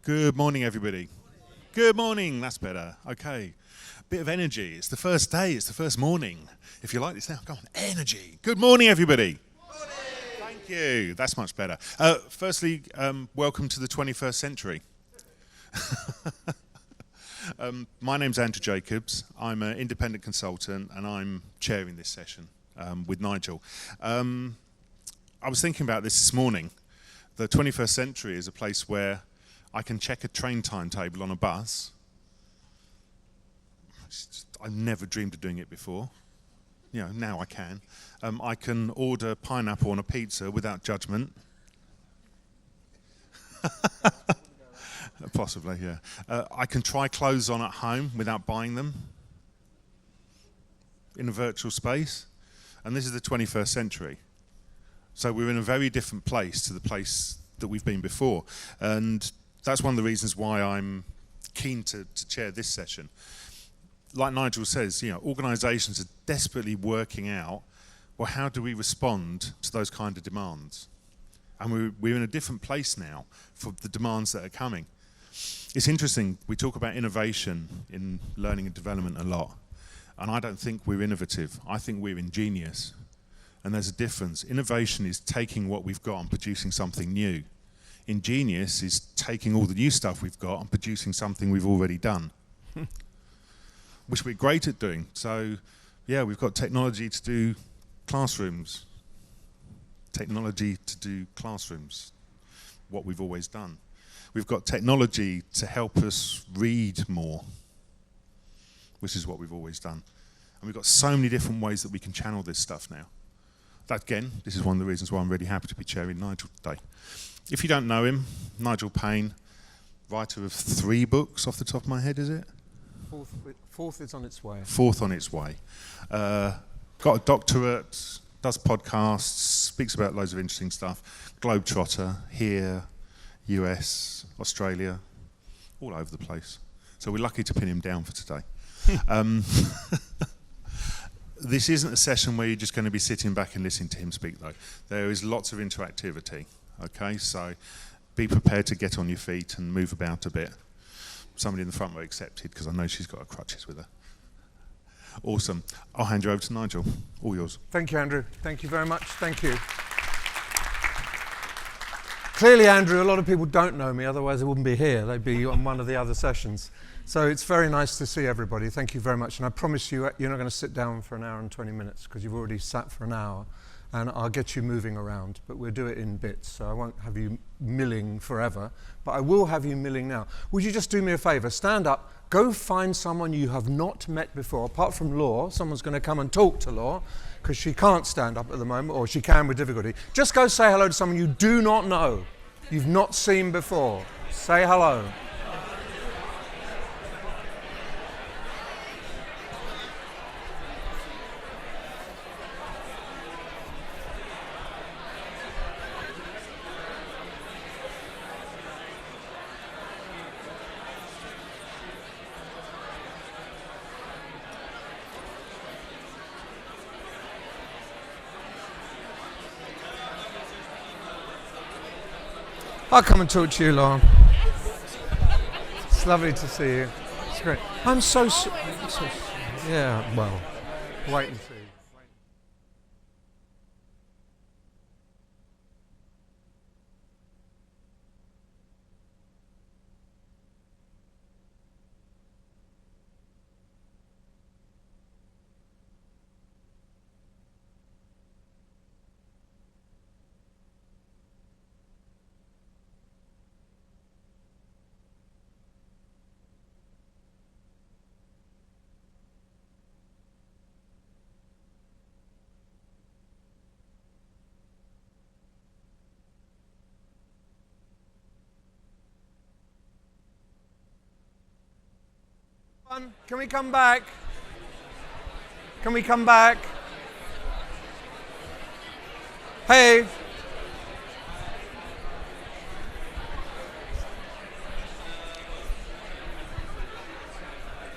Good morning, everybody. Good morning, that's better. Okay. Bit of energy. It's the first day, it's the first morning. If you like this now, go on, energy. Good morning, everybody. Morning. Thank you. That's much better. Firstly, welcome to the 21st century. My name's Andrew Jacobs. I'm an independent consultant and I'm chairing this session with Nigel. I was thinking about this morning. The 21st century is a place where I can check a train timetable on a bus. I've never dreamed of doing it before. You know, now I can. I can order pineapple on a pizza without judgment. Possibly, yeah. I can try clothes on at home without buying them in a virtual space. And this is the 21st century. So we're in a very different place to the place that we've been before. And that's one of the reasons why I'm keen to chair this session. Like Nigel says, you know, organisations are desperately working out, well, how do we respond to those kind of demands? And we're in a different place now for the demands that are coming. It's interesting, we talk about innovation in learning and development a lot, and I don't think we're innovative. I think we're ingenious. And there's a difference. Innovation is taking what we've got and producing something new. Ingenious is taking all the new stuff we've got and producing something we've already done, which we're great at doing. So, yeah, we've got technology to do classrooms. Technology to do classrooms, what we've always done. We've got technology to help us read more, which is what we've always done. And we've got so many different ways that we can channel this stuff now. That, again, this is one of the reasons why I'm really happy to be chairing Nigel today. If you don't know him, Nigel Paine, writer of 3 books off the top of my head, is it? Fourth is on its way. Fourth on its way. Got a doctorate, does podcasts, speaks about loads of interesting stuff. Globetrotter, here, US, Australia, all over the place. So we're lucky to pin him down for today. This isn't a session where you're just going to be sitting back and listening to him speak, though. There is lots of interactivity, okay? So be prepared to get on your feet and move about a bit. Somebody in the front row accepted, because I know she's got her crutches with her. Awesome. I'll hand you over to Nigel. All yours. Thank you, Andrew. Thank you very much. Thank you. Clearly, Andrew, a lot of people don't know me, otherwise they wouldn't be here. They'd be on one of the other sessions. So it's very nice to see everybody. Thank you very much. And I promise you, you're not going to sit down for an hour and 20 minutes, because you've already sat for an hour. And I'll get you moving around, but we'll do it in bits, so I won't have you milling forever, but I will have you milling now. Would you just do me a favour? Stand up, go find someone you have not met before, apart from Laura. Someone's going to come and talk to Laura, because she can't stand up at the moment, or she can with difficulty. Just go say hello to someone you do not know, you've not seen before. Say hello. I'll come and talk to you, Lauren. It's lovely to see you. It's great. I'm so yeah, well, wait and see. Can we come back? Can we come back? Hey.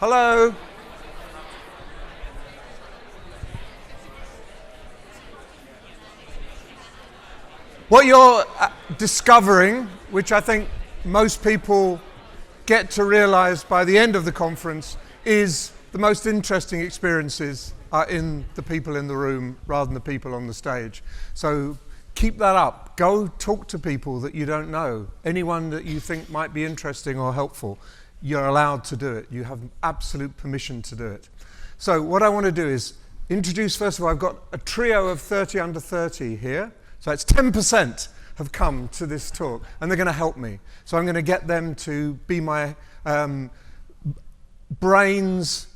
Hello. What you're discovering, which I think most people get to realize by the end of the conference is the most interesting experiences are in the people in the room rather than the people on the stage. So keep that up. Go talk to people that you don't know. Anyone that you think might be interesting or helpful, you're allowed to do it. You have absolute permission to do it. So what I want to do is introduce, first of all, I've got a trio of 30 under 30 here. So it's 10% have come to this talk, and they're going to help me. So I'm going to get them to be my brains,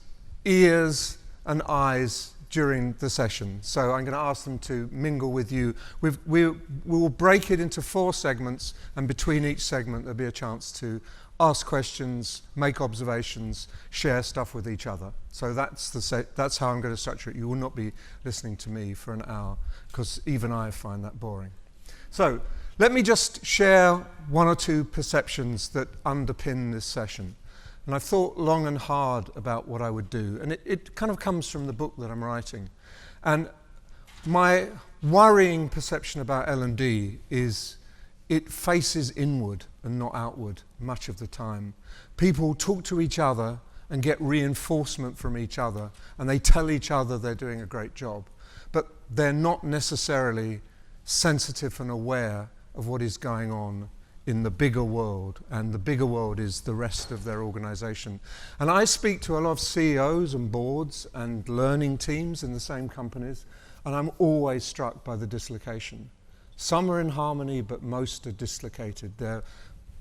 ears, and eyes during the session. So I'm going to ask them to mingle with you. We will break it into 4 segments, and between each segment there'll be a chance to ask questions, make observations, share stuff with each other. So that's how I'm going to structure it. You will not be listening to me for an hour, because even I find that boring. So let me just share 1 or 2 perceptions that underpin this session. And I've thought long and hard about what I would do. And it kind of comes from the book that I'm writing. And my worrying perception about L&D is it faces inward and not outward much of the time. People talk to each other and get reinforcement from each other, and they tell each other they're doing a great job. But they're not necessarily sensitive and aware of what is going on in the bigger world, and the bigger world is the rest of their organization. And I speak to a lot of CEOs and boards and learning teams in the same companies, and I'm always struck by the dislocation. Some are in harmony, but most are dislocated.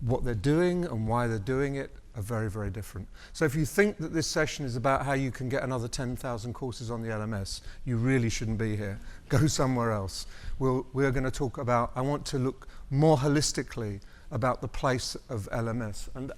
What they're doing and why they're doing it are very, very different. So if you think that this session is about how you can get another 10,000 courses on the LMS, you really shouldn't be here. Go somewhere else. We're going to talk about, I want to look more holistically about the place of LMS and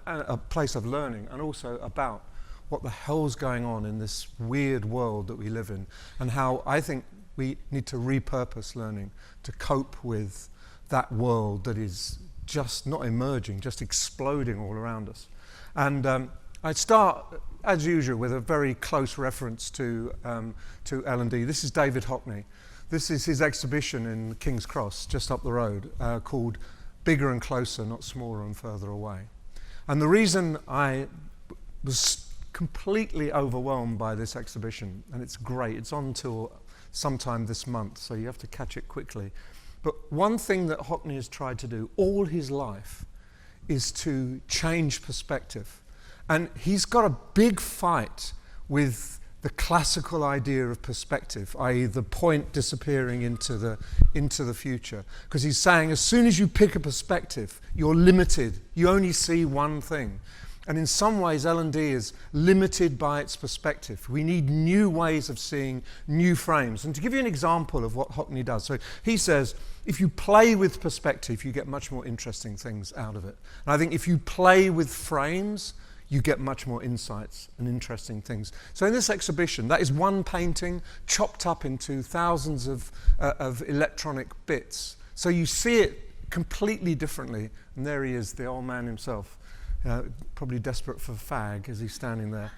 a place of learning, and also about what the hell's going on in this weird world that we live in, and how I think we need to repurpose learning to cope with that world that is just not emerging, just exploding all around us. And I start, as usual, with a very close reference to L&D. This is David Hockney. This is his exhibition in King's Cross, just up the road, called Bigger and Closer, Not Smaller and Further Away. And the reason I was completely overwhelmed by this exhibition, and it's great, it's on till sometime this month, so you have to catch it quickly. But one thing that Hockney has tried to do all his life is to change perspective. And he's got a big fight with the classical idea of perspective, i.e. the point disappearing into the future. Because he's saying as soon as you pick a perspective, you're limited. You only see one thing. And in some ways, L&D is limited by its perspective. We need new ways of seeing new frames. And to give you an example of what Hockney does, so he says, if you play with perspective, you get much more interesting things out of it. And I think if you play with frames, you get much more insights and interesting things. So in this exhibition, that is one painting chopped up into thousands of electronic bits. So you see it completely differently. And there he is, the old man himself. Probably desperate for fag as he's standing there.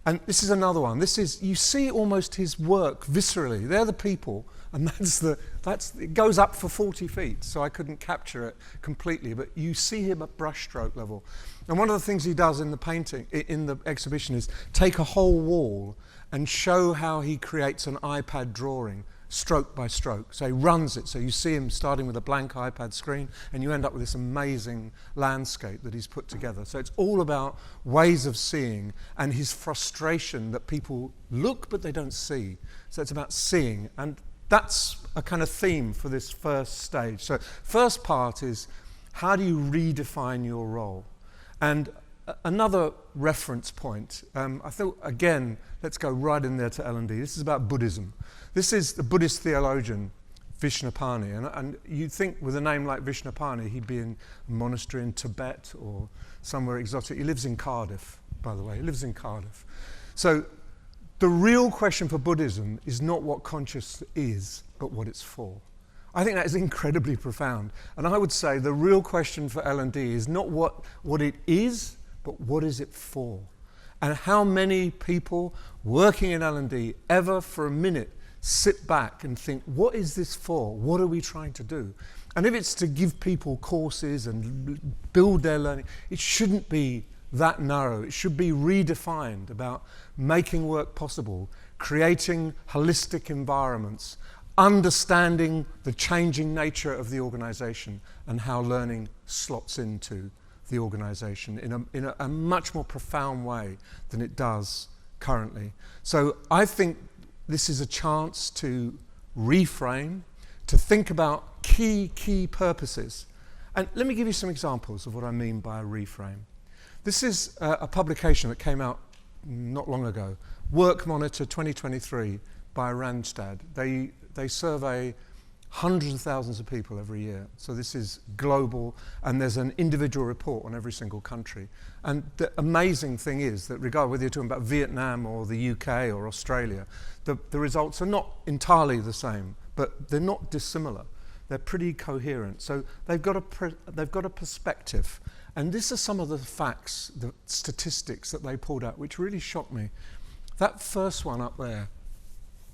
And this is another one. You see almost his work viscerally. They're the people, and it goes up for 40 feet, so I couldn't capture it completely, but you see him at brushstroke level. And one of the things he does in the painting, in the exhibition, is take a whole wall and show how he creates an iPad drawing, stroke by stroke. So he runs it, so you see him starting with a blank iPad screen, and you end up with this amazing landscape that he's put together. So it's all about ways of seeing and his frustration that people look but they don't see. So it's about seeing, and that's a kind of theme for this first stage. So first part is, how do you redefine your role? And another reference point, I thought, again, let's go right in there to L&D. This is about Buddhism. This is the Buddhist theologian, Vishnapani. And you'd think with a name like Vishnapani, he'd be in a monastery in Tibet or somewhere exotic. He lives in Cardiff, by the way. He lives in Cardiff. So the real question for Buddhism is not what consciousness is, but what it's for. I think that is incredibly profound. And I would say the real question for L&D is not what it is, but what is it for? And how many people working in L&D ever for a minute sit back and think, what is this for? What are we trying to do? And if it's to give people courses and build their learning, it shouldn't be that narrow. It should be redefined about making work possible, creating holistic environments, understanding the changing nature of the organization and how learning slots into the organization in a much more profound way than it does currently. So I think this is a chance to reframe, to think about key purposes. And let me give you some examples of what I mean by a reframe. This is a publication that came out not long ago, Work Monitor 2023 by Randstad. They survey hundreds of thousands of people every year. So this is global, and there's an individual report on every single country. And the amazing thing is that regardless whether you're talking about Vietnam or the UK or Australia, the results are not entirely the same, but they're not dissimilar. They're pretty coherent. So they've got a perspective. And these are some of the facts, the statistics that they pulled out, which really shocked me. That first one up there,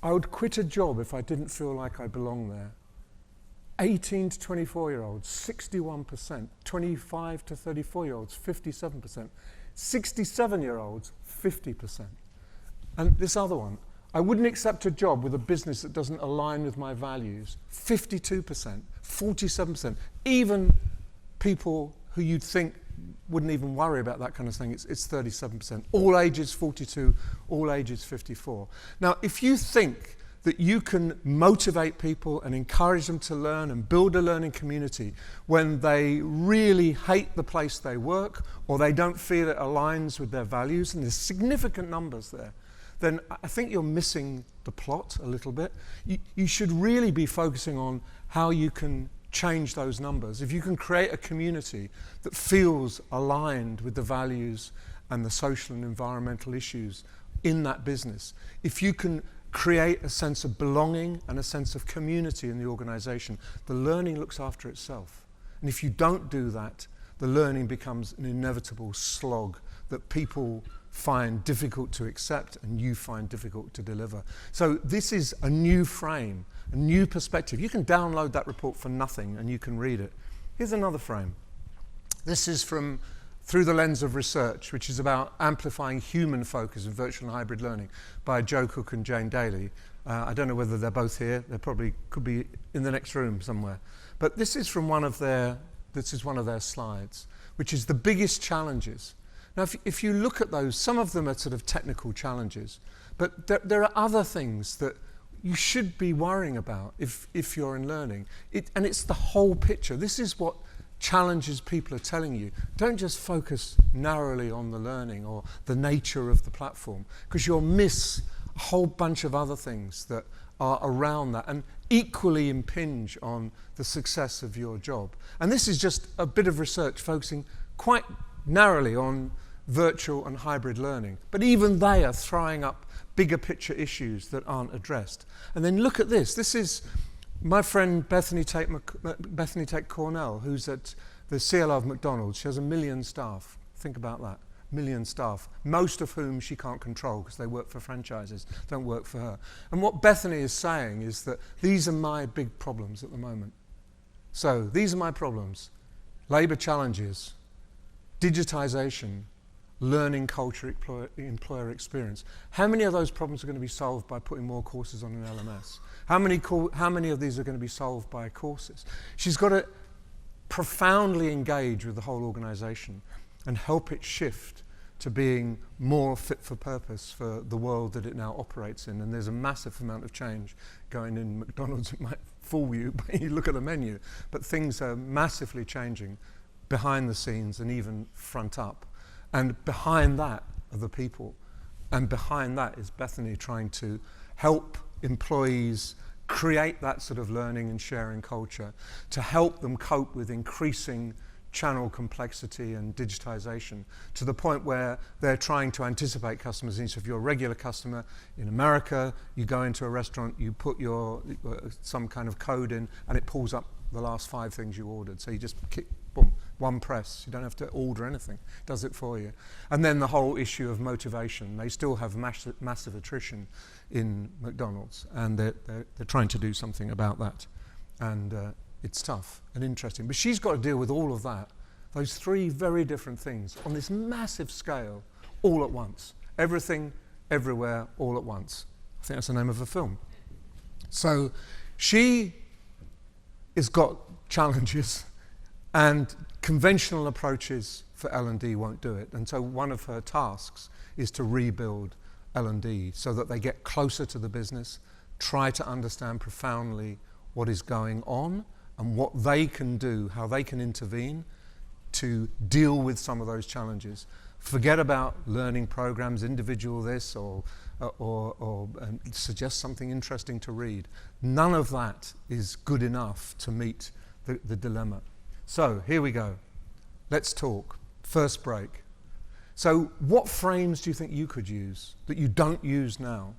I would quit a job if I didn't feel like I belonged there. 18 to 24-year-olds, 61%. 25 to 34-year-olds, 57%. 67-year-olds, 50%. And this other one, I wouldn't accept a job with a business that doesn't align with my values. 52%, 47%. Even people who you'd think wouldn't even worry about that kind of thing, it's 37%. All ages 42, all ages 54. Now, if you think that you can motivate people and encourage them to learn and build a learning community when they really hate the place they work or they don't feel it aligns with their values, and there's significant numbers there, then I think you're missing the plot a little bit. You should really be focusing on how you can change those numbers. If you can create a community that feels aligned with the values and the social and environmental issues in that business, if you can create a sense of belonging and a sense of community in the organization, the learning looks after itself. And if you don't do that, the learning becomes an inevitable slog that people find difficult to accept and you find difficult to deliver. So this is a new frame, a new perspective. You can download that report for nothing and you can read it. Here's another frame. This is from Through the Lens of Research, which is about amplifying human focus in virtual and hybrid learning by Joe Cook and Jane Daly. I don't know whether they're both here. They probably could be in the next room somewhere. But this is from one of their slides, which is the biggest challenges. Now, if you look at those, some of them are sort of technical challenges, but there are other things that you should be worrying about if you're in learning. And it's the whole picture. This is what challenges people are telling you. Don't just focus narrowly on the learning or the nature of the platform, because you'll miss a whole bunch of other things that are around that and equally impinge on the success of your job. And this is just a bit of research focusing quite narrowly on virtual and hybrid learning. But even they are throwing up bigger picture issues that aren't addressed. And then look at this. This is my friend Bethany Tate Cornell, who's at the CLO of McDonald's. She has 1 million staff. Think about that. 1 million staff, most of whom she can't control because they work for franchises, don't work for her. And what Bethany is saying is that these are my big problems at the moment. So these are my problems. Labour challenges, digitization, learning culture, employer experience. How many of those problems are going to be solved by putting more courses on an LMS? How many of these are going to be solved by courses? She's got to profoundly engage with the whole organization and help it shift to being more fit for purpose for the world that it now operates in. And there's a massive amount of change going in McDonald's. It might fool you when you look at the menu, but things are massively changing behind the scenes and even front up. And behind that are the people. And behind that is Bethany trying to help employees create that sort of learning and sharing culture, to help them cope with increasing channel complexity and digitization, to the point where they're trying to anticipate customers' needs. So if you're a regular customer in America, you go into a restaurant, you put your some kind of code in, and it pulls up the last 5 things you ordered. So you just boom, One press. You don't have to order anything. It does it for you. And then the whole issue of motivation. They still have massive attrition in McDonald's, and they're trying to do something about that. And it's tough and interesting. But she's got to deal with all of that, those three very different things on this massive scale, all at once. Everything, everywhere, all at once. I think that's the name of a film. So she has got challenges, and conventional approaches for L&D won't do it. And so one of her tasks is to rebuild L&D so that they get closer to the business, try to understand profoundly what is going on and what they can do, how they can intervene to deal with some of those challenges. Forget about learning programs, individual this, or suggest something interesting to read. None of that is good enough to meet the dilemma. So here we go. Let's talk. First break. So what frames do you think you could use that you don't use now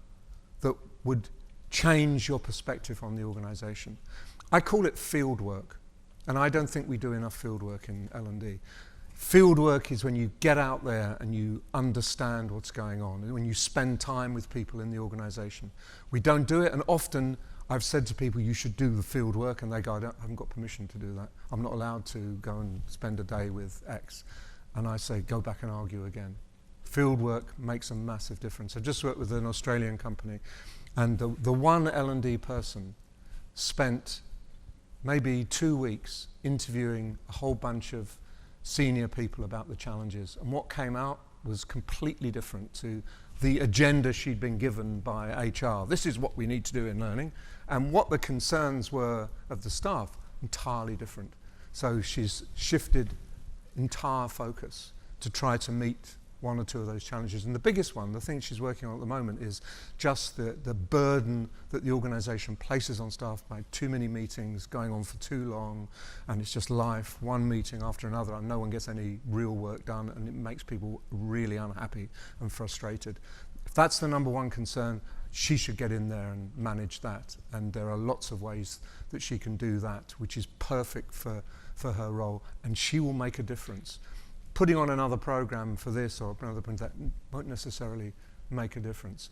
that would change your perspective on the organization? I call it field work, and I don't think we do enough field work in L&D. Field work is when you get out there and you understand what's going on, and when you spend time with people in the organization. We don't do it, and often I've said to people, you should do the field work, and they go, I haven't got permission to do that. I'm not allowed to go and spend a day with X. And I say, go back and argue again. Field work makes a massive difference. I just worked with an Australian company, and the one L&D person spent maybe 2 weeks interviewing a whole bunch of senior people about the challenges. And what came out was completely different to the agenda she'd been given by HR. This is what we need to do in learning. And what the concerns were of the staff, entirely different. So she's shifted entire focus to try to meet one or two of those challenges. And the biggest one, the thing she's working on at the moment, is just the burden that the organization places on staff by too many meetings going on for too long, and it's just life, one meeting after another, and no one gets any real work done, and it makes people really unhappy and frustrated. If that's the number one concern, she should get in there and manage that. And there are lots of ways that she can do that, which is perfect for her role, and she will make a difference. Putting on another program for this or another program that won't necessarily make a difference.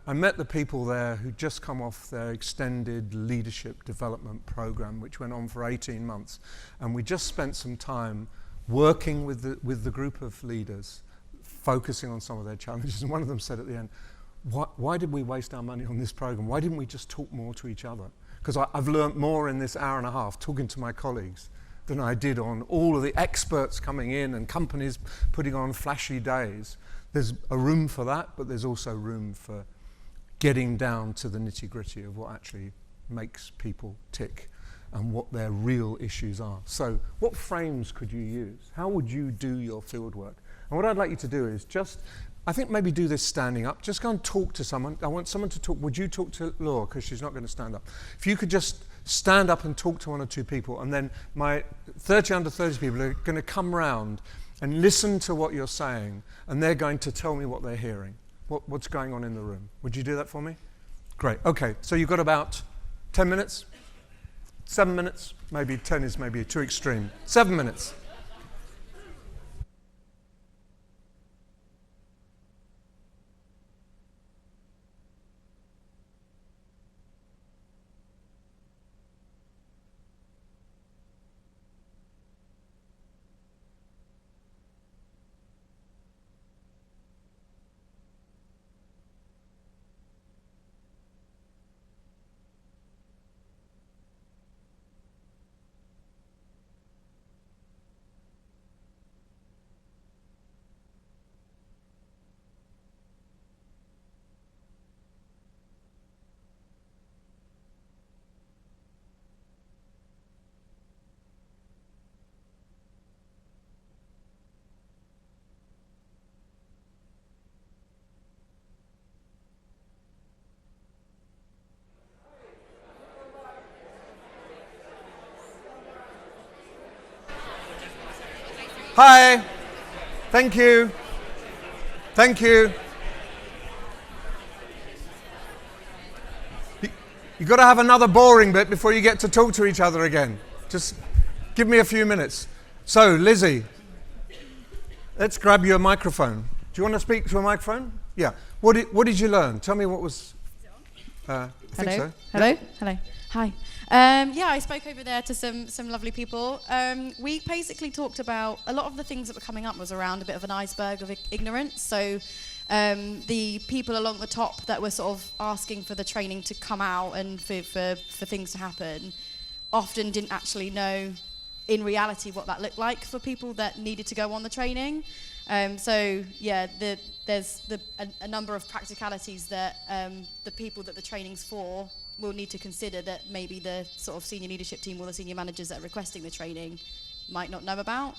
I met the people there who'd just come off their extended leadership development program, which went on for 18 months. And we just spent some time working with the group of leaders, focusing on some of their challenges. And one of them said at the end, why did we waste our money on this program? Why didn't we just talk more to each other? Because I've learned more in this hour and a half talking to my colleagues than I did on all of the experts coming in and companies putting on flashy days. There's a room for that, but there's also room for getting down to the nitty-gritty of what actually makes people tick and what their real issues are. So what frames could you use? How would you do your field work? And what I'd like you to do is just, I think maybe do this standing up. Just go and talk to someone. I want someone to talk. Would you talk to Laura? Because she's not going to stand up. If you could just stand up and talk to one or two people, and then my 30 under 30 people are going to come round and listen to what you're saying, and they're going to tell me what they're hearing, what's going on in the room. Would you do that for me? Great. Okay, so you've got about 10 minutes? 7 minutes? Maybe 10 is maybe too extreme. 7 minutes. Hi. Thank you. Thank you. You've got to have another boring bit before you get to talk to each other again. Just give me a few minutes. So, Lizzie, let's grab you a microphone. Do you want to speak to a microphone? Yeah. What did you learn? Tell me what was... I think Hello. so. Hello. Yeah. Hello. Hi. Yeah, I spoke over there to some lovely people. We basically talked about a lot of the things that were coming up was around a bit of an iceberg of ignorance. So the people along the top that were sort of asking for the training to come out and for things to happen often didn't actually know in reality what that looked like for people that needed to go on the training. So yeah, there's a number of practicalities that the people that the training's for will need to consider that maybe the sort of senior leadership team or the senior managers that are requesting the training might not know about.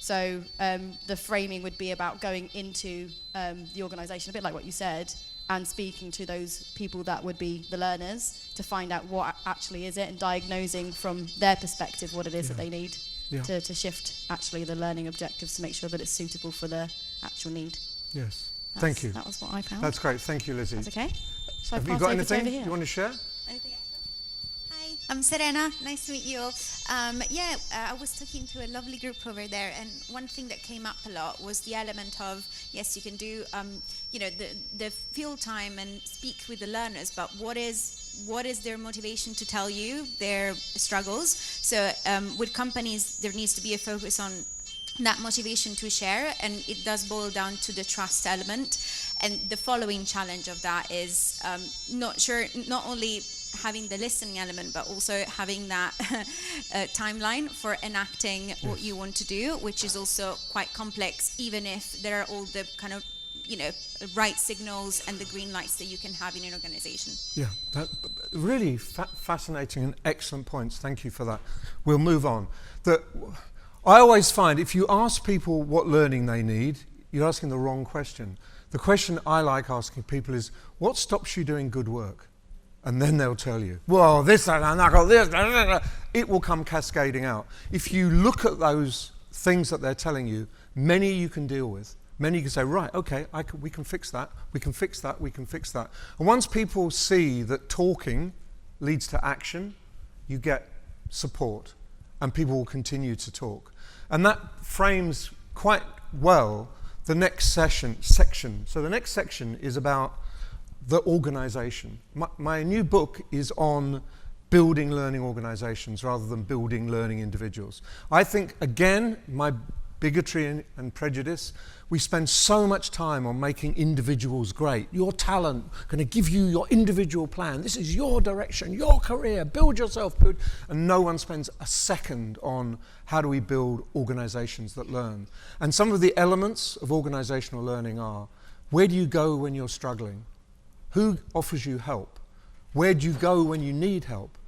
So the framing would be about going into the organisation, a bit like what you said, and speaking to those people that would be the learners to find out what actually is it and diagnosing from their perspective what it is that they need to shift actually the learning objectives to make sure that it's suitable for the actual need. Yes. Thank you. That was what I found. That's great. Thank you, Lizzie. That's okay. Shall Have I you pass got over anything over here? you want to share? Anything extra? Hi, I'm Serena. Nice to meet you all. I was talking to a lovely group over there, and one thing that came up a lot was the element of, yes, you can do, the field time and speak with the learners, but what is their motivation to tell you their struggles? So with companies, there needs to be a focus on that motivation to share, and it does boil down to the trust element. And the following challenge of that is not only having the listening element, but also having that timeline for enacting what you want to do, which is also quite complex, even if there are all the kind of right signals and the green lights that you can have in an organization. Yeah, that, really fascinating and excellent points. Thank you for that. We'll move on. I always find if you ask people what learning they need, you're asking the wrong question. The question I like asking people is, what stops you doing good work? And then they'll tell you, well, this, and I got this, it will come cascading out. If you look at those things that they're telling you, many you can deal with. Many you can say, right, okay, we can fix that, we can fix that, we can fix that. And once people see that talking leads to action, you get support, and people will continue to talk. And that frames quite well the next section. So the next section is about the organization. My new book is on building learning organizations rather than building learning individuals. I think, again, my bigotry and prejudice, we spend so much time on making individuals great. Your talent, going to give you your individual plan. This is your direction, your career, build yourself. And no one spends a second on how do we build organizations that learn. And some of the elements of organizational learning are, where do you go when you're struggling? Who offers you help? Where do you go when you need help?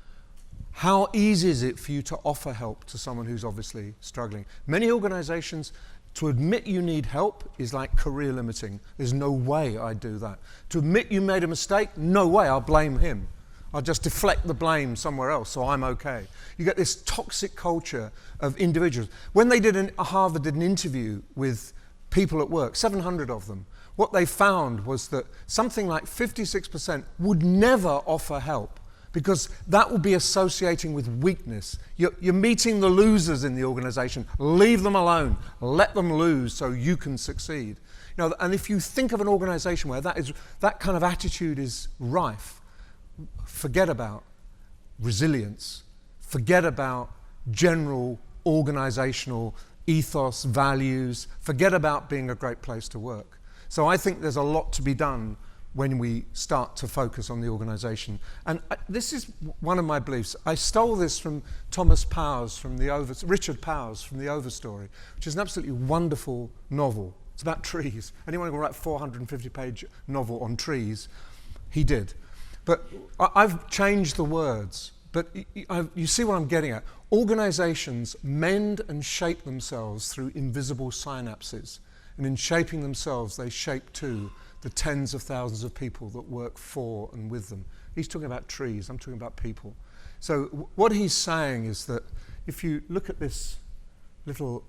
How easy is it for you to offer help to someone who's obviously struggling? Many organizations, to admit you need help is like career limiting. There's no way I'd do that. To admit you made a mistake, no way, I'll blame him. I'll just deflect the blame somewhere else so I'm okay. You get this toxic culture of individuals. When Harvard did an interview with people at work, 700 of them, what they found was that something like 56% would never offer help because that will be associating with weakness. You're meeting the losers in the organization. Leave them alone. Let them lose so you can succeed. And if you think of an organization where that kind of attitude is rife, forget about resilience. Forget about general organizational ethos, values. Forget about being a great place to work. So I think there's a lot to be done when we start to focus on the organization. And this is one of my beliefs. I stole this from Richard Powers from the Overstory, which is an absolutely wonderful novel. It's about trees. Anyone can write a 450-page novel on trees? He did. But I've changed the words. But you see what I'm getting at. Organizations mend and shape themselves through invisible synapses. And in shaping themselves, they shape too the tens of thousands of people that work for and with them. He's talking about trees, I'm talking about people. So what he's saying is that if you look at this little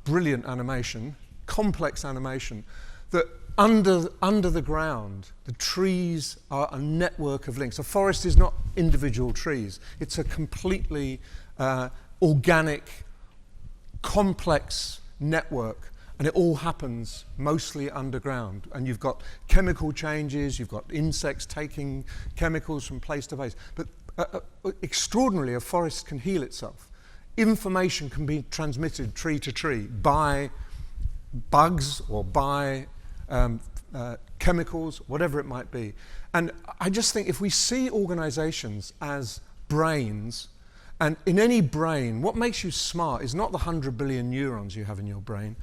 brilliant animation, complex animation, that under the ground, the trees are a network of links. A forest is not individual trees. It's a completely organic complex network, and it all happens mostly underground. And you've got chemical changes, you've got insects taking chemicals from place to place. But extraordinarily, a forest can heal itself. Information can be transmitted tree to tree by bugs or by chemicals, whatever it might be. And I just think if we see organizations as brains, and in any brain, what makes you smart is not the 100 billion neurons you have in your brain,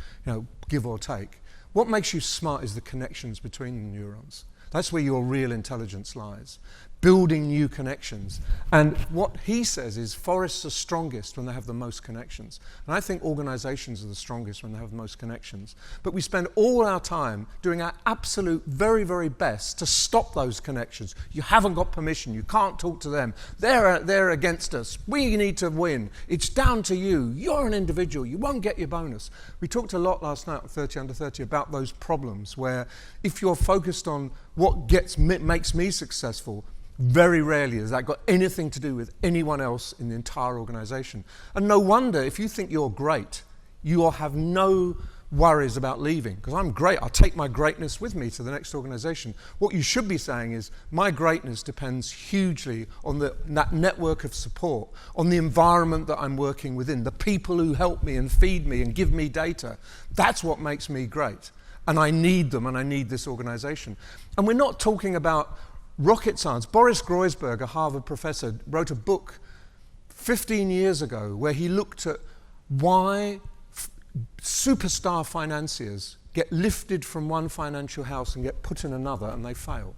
give or take. What makes you smart is the connections between the neurons. That's where your real intelligence lies. Building new connections. And what he says is forests are strongest when they have the most connections. And I think organizations are the strongest when they have the most connections. But we spend all our time doing our absolute very, very best to stop those connections. You haven't got permission. You can't talk to them. They're against us. We need to win. It's down to you. You're an individual. You won't get your bonus. We talked a lot last night on 30 Under 30 about those problems where if you're focused on what makes me successful, very rarely has that got anything to do with anyone else in the entire organization. And no wonder, if you think you're great, you will have no worries about leaving. Because I'm great, I'll take my greatness with me to the next organization. What you should be saying is, my greatness depends hugely on that network of support, on the environment that I'm working within, the people who help me and feed me and give me data. That's what makes me great. And I need them, and I need this organization. And we're not talking about rocket science. Boris Groysberg, a Harvard professor, wrote a book 15 years ago where he looked at why superstar financiers get lifted from one financial house and get put in another and they fail.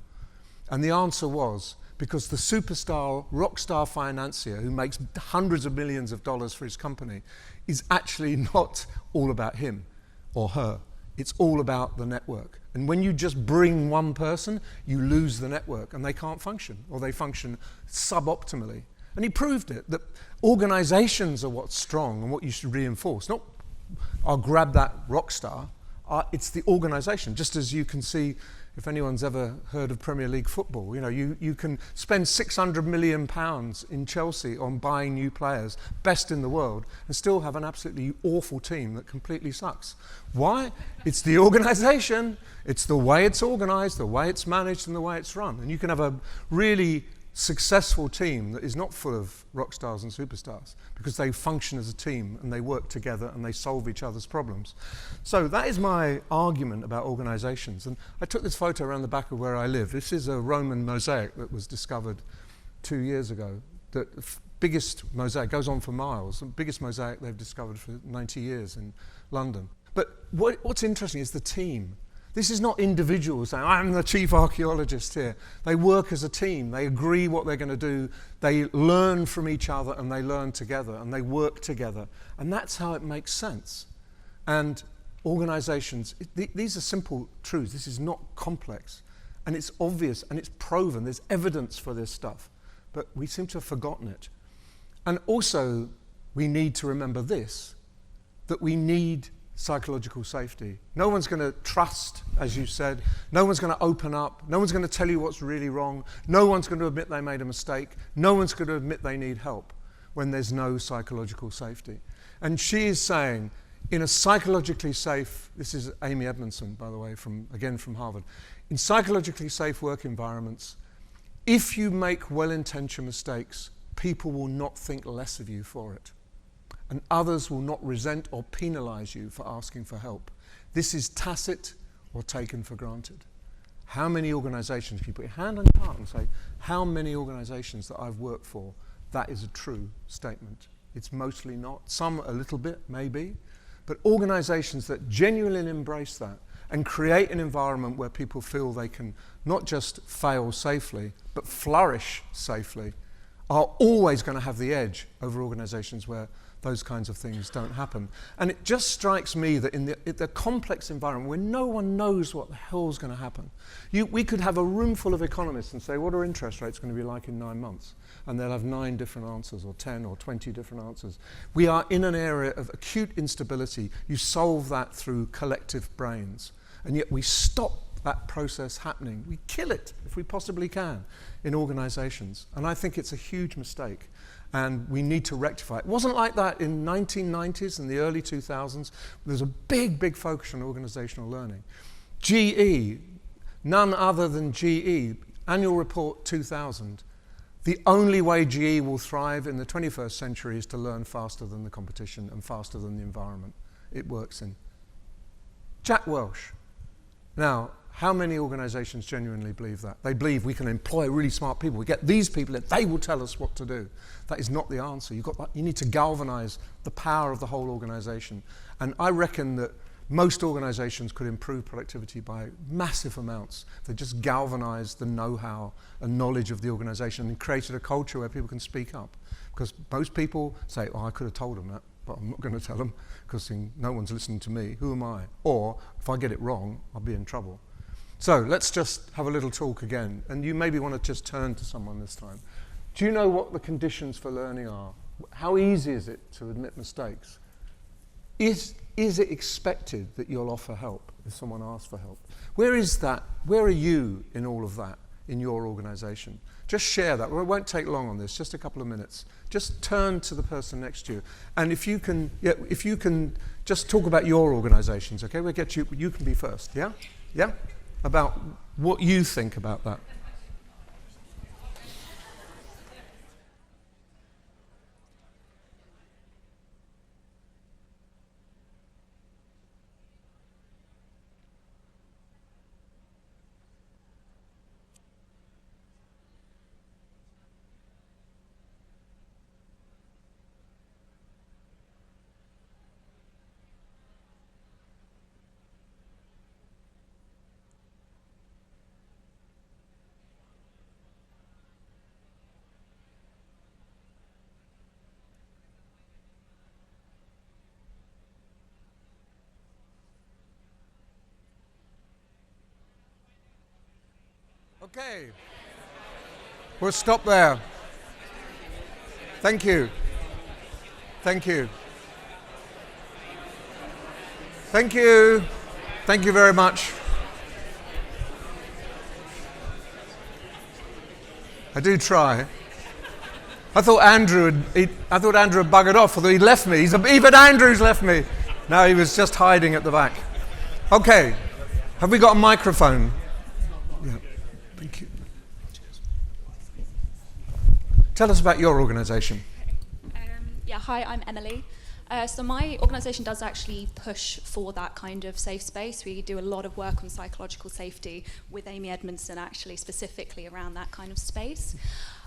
And the answer was because the superstar, rock star financier who makes hundreds of millions of dollars for his company is actually not all about him or her. It's all about the network. And when you just bring one person, you lose the network and they can't function, or they function suboptimally. And he proved it, that organizations are what's strong and what you should reinforce. Not, I'll grab that rock star. It's the organization. Just as you can see, if anyone's ever heard of Premier League football, you can spend £600 million in Chelsea on buying new players, best in the world, and still have an absolutely awful team that completely sucks. Why? It's the organization. It's the way it's organized, the way it's managed, and the way it's run. And you can have a really successful team that is not full of rock stars and superstars because they function as a team and they work together and they solve each other's problems. So that is my argument about organizations. And I took this photo around the back of where I live. This is a Roman mosaic that was discovered 2 years ago. The biggest mosaic, goes on for miles, the biggest mosaic they've discovered for 90 years in London. But what's interesting is the team. This is not individuals saying, I'm the chief archaeologist here. They work as a team. They agree what they're going to do. They learn from each other and they learn together and they work together. And that's how it makes sense. And organizations, these are simple truths. This is not complex. And it's obvious and it's proven. There's evidence for this stuff. But we seem to have forgotten it. And also, we need to remember this, that we need psychological safety. No one's going to trust, as you said. No one's going to open up. No one's going to tell you what's really wrong. No one's going to admit they made a mistake. No one's going to admit they need help when there's no psychological safety. And she is saying, in a psychologically safe, this is Amy Edmondson, by the way, from Harvard, in psychologically safe work environments, if you make well-intentioned mistakes, people will not think less of you for it. And others will not resent or penalize you for asking for help. This is tacit or taken for granted. How many organizations, can you put your hand on your heart and say, how many organizations that I've worked for, that is a true statement? It's mostly not. Some a little bit, maybe. But organizations that genuinely embrace that and create an environment where people feel they can not just fail safely, but flourish safely, are always going to have the edge over organizations where those kinds of things don't happen. And it just strikes me that in the complex environment where no one knows what the hell's going to happen, we could have a room full of economists and say, what are interest rates going to be like in 9 months? And they'll have 9 different answers, or 10 or 20 different answers. We are in an area of acute instability. You solve that through collective brains. And yet we stop that process happening. We kill it, if we possibly can, in organizations. And I think it's a huge mistake. and we need to rectify it. It wasn't like that in 1990s and the early 2000s. There's a big focus on organizational learning. GE, none other than GE, Annual Report 2000, the only way GE will thrive in the 21st century is to learn faster than the competition and faster than the environment it works in. Jack Welch. Now, how many organizations genuinely believe that? They believe we can employ really smart people. We get these people that they will tell us what to do. That is not the answer. You need to galvanize the power of the whole organization. And I reckon that most organizations could improve productivity by massive amounts. They just galvanized the know-how and knowledge of the organization and created a culture where people can speak up. Because most people say, oh, I could have told them that, but I'm not going to tell them because no one's listening to me. Who am I? Or if I get it wrong, I'll be in trouble. So let's just have a little talk again. And you maybe want to just turn to someone this time. Do you know what the conditions for learning are? How easy is it to admit mistakes? Is it expected that you'll offer help if someone asks for help? Where is that? Where are you in all of that in your organization? Just share that. Well, it won't take long on this, just a couple of minutes. Just turn to the person next to you. And if you can just talk about your organizations, okay? We'll get you can be first, yeah? Yeah? About what you think about that. Okay. We'll stop there. Thank you. Thank you. Thank you. Thank you very much. I do try. I thought Andrew had buggered off, although he left me. Even Andrew's left me. No, he was just hiding at the back. Okay. Have we got a microphone? Yeah. Thank you. Tell us about your organisation. Hi, I'm Emily. So my organisation does actually push for that kind of safe space. We do a lot of work on psychological safety with Amy Edmondson, actually, specifically around that kind of space.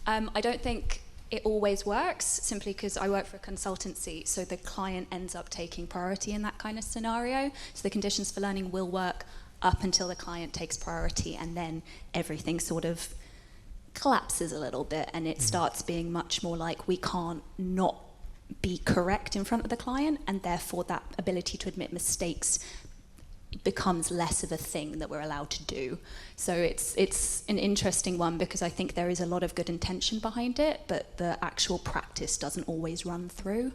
I don't think it always works, simply because I work for a consultancy, so the client ends up taking priority in that kind of scenario. So the conditions for learning will work up until the client takes priority, and then everything sort of collapses a little bit, and it starts being much more like we can't not be correct in front of the client, and therefore that ability to admit mistakes becomes less of a thing that we're allowed to do. So it's an interesting one, because I think there is a lot of good intention behind it, but the actual practice doesn't always run through.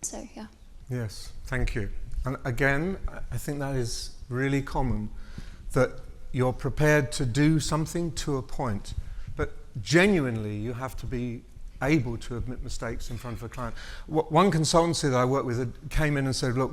So yeah. Yes, thank you. And again, I think that is really common, that you're prepared to do something to a point, but genuinely you have to be able to admit mistakes in front of a client. One consultancy that I work with came in and said, look,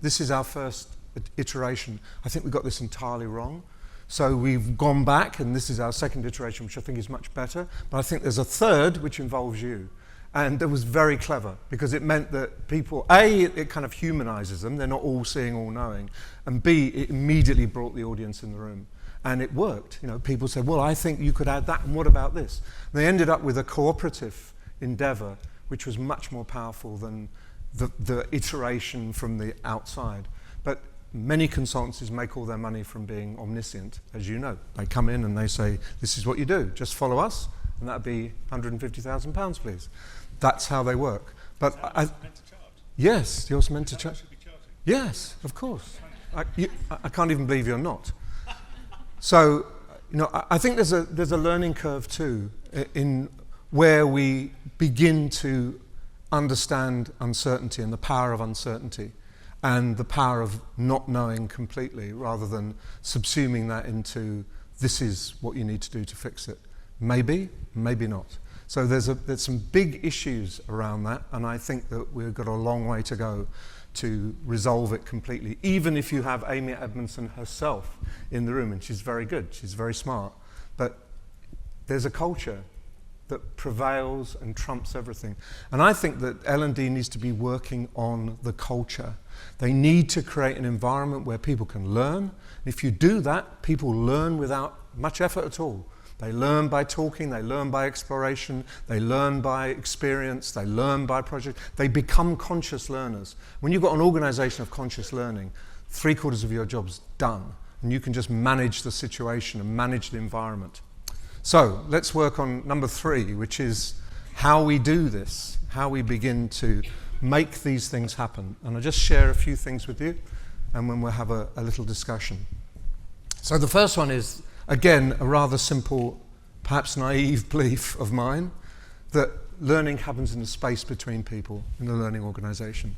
this is our first iteration. I think we got this entirely wrong. So we've gone back, and this is our second iteration, which I think is much better. But I think there's a third, which involves you. And it was very clever, because it meant that people, A, it kind of humanizes them. They're not all seeing, all knowing. And B, it immediately brought the audience in the room. And it worked. You know, people said, well, I think you could add that, and what about this? And they ended up with a cooperative endeavor, which was much more powerful than the iteration from the outside. But many consultancies make all their money from being omniscient, as you know. They come in and they say, this is what you do, just follow us, and that'd be £150,000, please. That's how they work. But meant to charge. Yes, you're meant to charge. Yes, of course. I can't even believe you're not. So, you know, I think there's a learning curve too, in where we begin to understand uncertainty and the power of uncertainty, and the power of not knowing completely, rather than subsuming that into this is what you need to do to fix it. Maybe, maybe not. So there's some big issues around that, and I think that we've got a long way to go to resolve it completely, even if you have Amy Edmondson herself in the room, and she's very good, she's very smart, but there's a culture that prevails and trumps everything. And I think that L&D needs to be working on the culture. They need to create an environment where people can learn. If you do that, people learn without much effort at all. They learn by talking, they learn by exploration, they learn by experience, they learn by project. They become conscious learners. When you've got an organization of conscious learning, 3/4 of your job's done, and you can just manage the situation and manage the environment. So let's work on number 3, which is how we do this, how we begin to make these things happen. And I'll just share a few things with you, and then we'll have a little discussion. So the first one is, again, a rather simple, perhaps naive belief of mine, that learning happens in the space between people in the learning organization.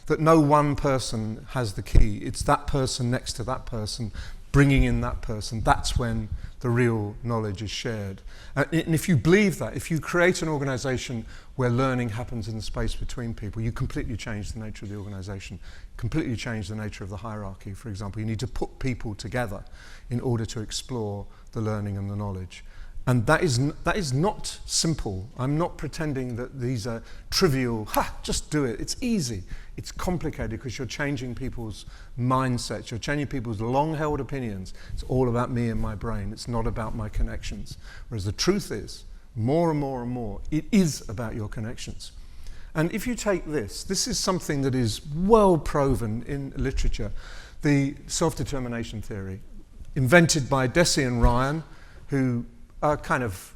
That no one person has the key. It's that person next to that person, bringing in that person. That's when the real knowledge is shared. And if you believe that, if you create an organization where learning happens in the space between people, you completely change the nature of the organization, completely change the nature of the hierarchy, for example. You need to put people together in order to explore the learning and the knowledge. And that is not simple. I'm not pretending that these are trivial, just do it, it's easy. It's complicated because you're changing people's mindsets, you're changing people's long-held opinions. It's all about me and my brain, it's not about my connections. Whereas the truth is, more and more and more, it is about your connections. And if you take this is something that is well proven in literature, the self-determination theory, invented by Deci and Ryan, who are kind of,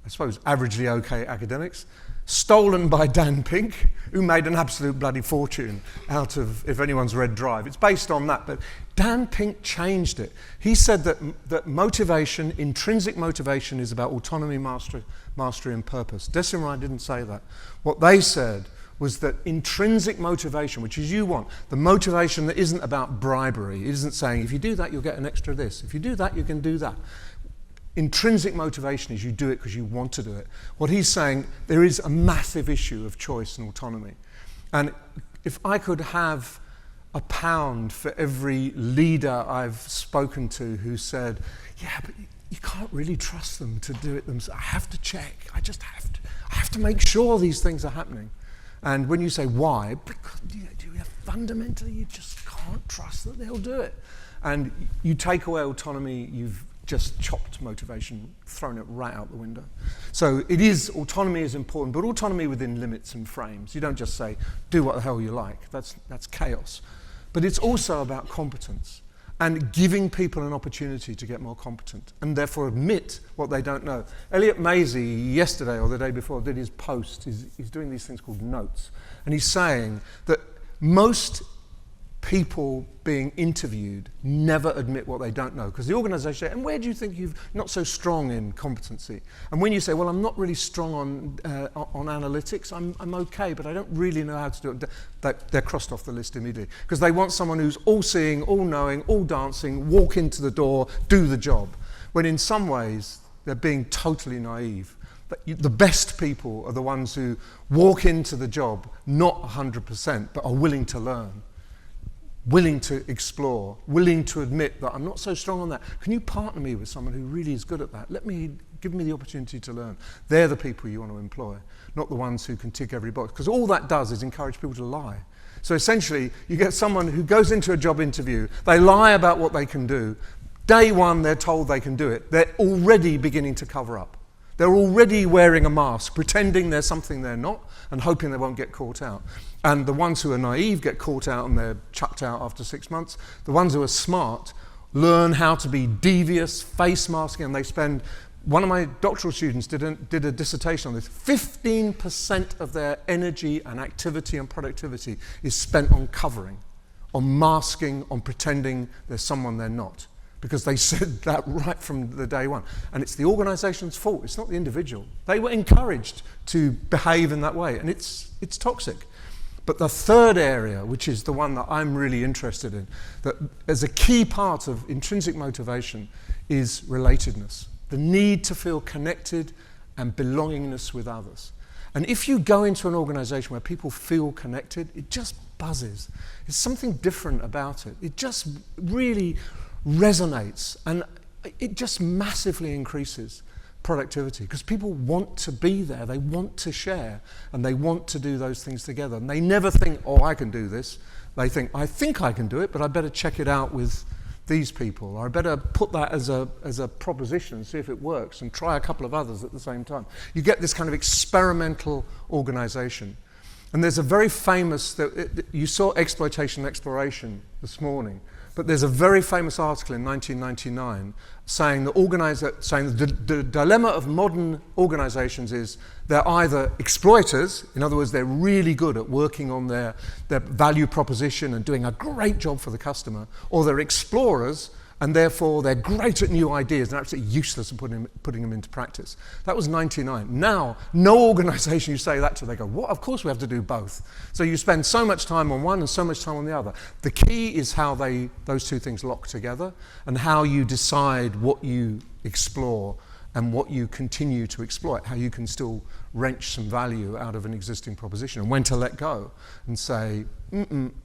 I suppose, averagely okay academics, stolen by Dan Pink, who made an absolute bloody fortune out of, if anyone's read Drive. It's based on that, but Dan Pink changed it. He said that motivation, intrinsic motivation, is about autonomy, mastery and purpose. Deci and Ryan didn't say that. What they said was that intrinsic motivation, which is you want, the motivation that isn't about bribery, it isn't saying, if you do that, you'll get an extra this. If you do that, you can do that. Intrinsic motivation is you do it because you want to do it. What he's saying, there is a massive issue of choice and autonomy. And if I could have £1 for every leader I've spoken to who said, yeah, but you can't really trust them to do it themselves. I have to check. I have to make sure these things are happening. And when you say why, because fundamentally you just can't trust that they'll do it. And you take away autonomy, you've just chopped motivation, thrown it right out the window. So autonomy is important, but autonomy within limits and frames. You don't just say, do what the hell you like. That's chaos. But it's also about competence and giving people an opportunity to get more competent and therefore admit what they don't know. Elliot Maisy, yesterday or the day before, did his post. He's doing these things called notes. And he's saying that most people being interviewed never admit what they don't know because the organization, and where do you think you're not so strong in competency? And when you say, well, I'm not really strong on analytics, I'm okay, but I don't really know how to do it, they're crossed off the list immediately because they want someone who's all-seeing, all-knowing, all-dancing, walk into the door, do the job. When in some ways, they're being totally naive. The best people are the ones who walk into the job, not 100%, but are willing to learn, willing to explore, willing to admit that I'm not so strong on that. Can you partner me with someone who really is good at that? Give me the opportunity to learn. They're the people you want to employ, not the ones who can tick every box. Because all that does is encourage people to lie. So essentially, you get someone who goes into a job interview, they lie about what they can do. Day one, they're told they can do it. They're already beginning to cover up. They're already wearing a mask, pretending they're something they're not, and hoping they won't get caught out. And the ones who are naive get caught out and they're chucked out after 6 months. The ones who are smart learn how to be devious, face masking, and they spend, one of my doctoral students did a dissertation on this, 15% of their energy and activity and productivity is spent on covering, on masking, on pretending there's someone they're not. Because they said that right from the day one. And it's the organization's fault, it's not the individual. They were encouraged to behave in that way, and it's toxic. But the third area, which is the one that I'm really interested in, that as a key part of intrinsic motivation, is relatedness. The need to feel connected and belongingness with others. And if you go into an organization where people feel connected, it just buzzes. There's something different about it. It just really resonates, and it just massively increases productivity because people want to be there, they want to share, and they want to do those things together. And they never think, oh, I can do this. They think I can do it, but I better check it out with these people, or I better put that as a proposition and see if it works and try a couple of others at the same time. You get this kind of experimental organization. And there's a very famous, you saw exploitation and exploration this morning, but there's a very famous article in 1999 saying the dilemma of modern organizations is they're either exploiters, in other words, they're really good at working on their value proposition and doing a great job for the customer, or they're explorers, and therefore they're great at new ideas and absolutely useless at putting them into practice. That was 99. Now, no organization you say that to, they go, what? Of course we have to do both. So you spend so much time on one and so much time on the other. The key is how those two things lock together and how you decide what you explore and what you continue to exploit, how you can still wrench some value out of an existing proposition, and when to let go and say,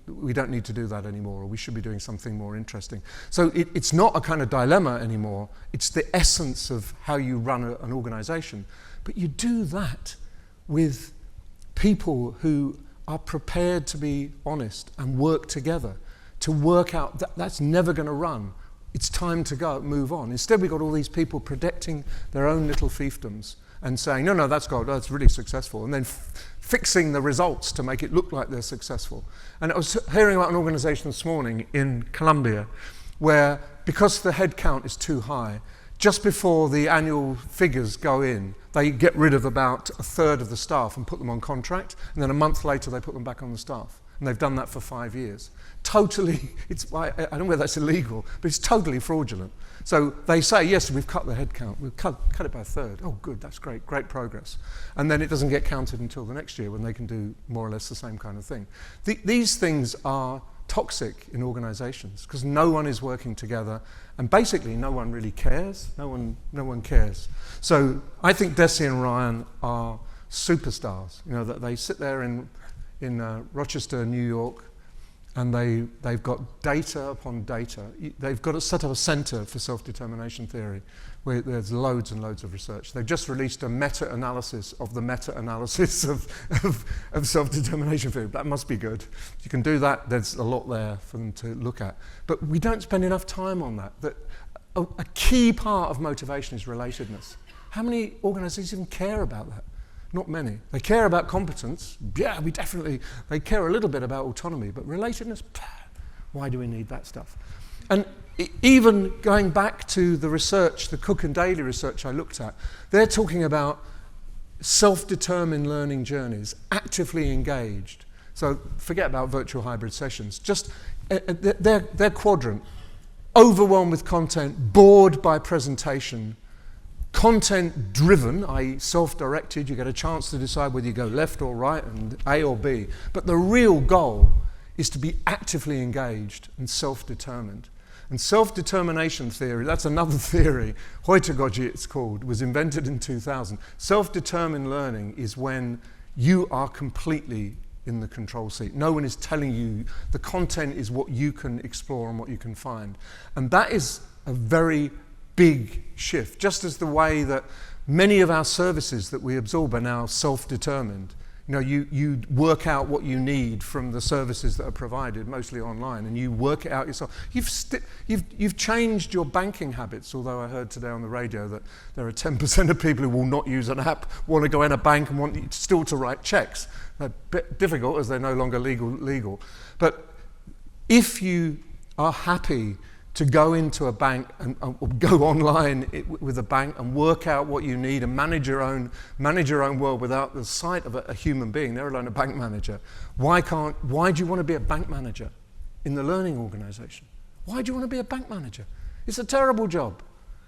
we don't need to do that anymore, or we should be doing something more interesting. So it's not a kind of dilemma anymore, it's the essence of how you run an organization. But you do that with people who are prepared to be honest and work together, to work out that's never going to run. It's time to go, move on. Instead, we've got all these people protecting their own little fiefdoms and saying, no, that's really successful, and then fixing the results to make it look like they're successful. And I was hearing about an organization this morning in Colombia where, because the head count is too high, just before the annual figures go in, they get rid of about a third of the staff and put them on contract, and then a month later they put them back on the staff. And they've done that for 5 years. Totally, I don't know whether that's illegal, but it's totally fraudulent. So they say, yes, we've cut the head count, we've cut it by a third. Oh, good, that's great progress. And then it doesn't get counted until the next year when they can do more or less the same kind of thing. These things are toxic in organizations because no one is working together, and basically no one really cares. No one cares. So I think Desi and Ryan are superstars. You know, that they sit there in Rochester, New York, and they've got data upon data. They've got to set up a center for self-determination theory where there's loads and loads of research. They've just released a meta-analysis of the meta-analysis of self-determination theory. That must be good. You can do that. There's a lot there for them to look at. But we don't spend enough time on that. A key part of motivation is relatedness. How many organizations even care about that? Not many. They care about competence. Yeah, they care a little bit about autonomy, but relatedness, why do we need that stuff? And even going back to the research, the Cook and Daly research I looked at, they're talking about self-determined learning journeys, actively engaged. So forget about virtual hybrid sessions. Just their quadrant, overwhelmed with content, bored by presentation, content driven, i.e. self-directed, you get a chance to decide whether you go left or right and A or B. But the real goal is to be actively engaged and self-determined. And self-determination theory, that's another theory, Heutagogy it's called, was invented in 2000. Self-determined learning is when you are completely in the control seat. No one is telling you. The content is what you can explore and what you can find. And that is a very big shift, just as the way that many of our services that we absorb are now self-determined. You know, you work out what you need from the services that are provided, mostly online, and you work it out yourself. You've changed your banking habits, although I heard today on the radio that there are 10% of people who will not use an app, want to go in a bank and want still to write checks. They're a bit difficult as they're no longer legal. But if you are happy to go into a bank and go online with a bank and work out what you need and manage your own world without the sight of a human being, let alone a bank manager. Why do you want to be a bank manager in the learning organization? Why do you want to be a bank manager? It's a terrible job.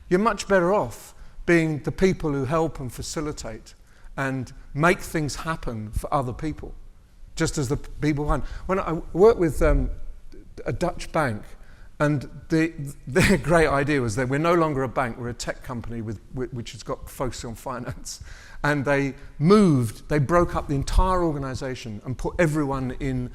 You're much better off being the people who help and facilitate and make things happen for other people, just as the people behind. When I worked with a Dutch bank, And their great idea was that we're no longer a bank, we're a tech company which has got focus on finance. And they broke up the entire organization and put everyone in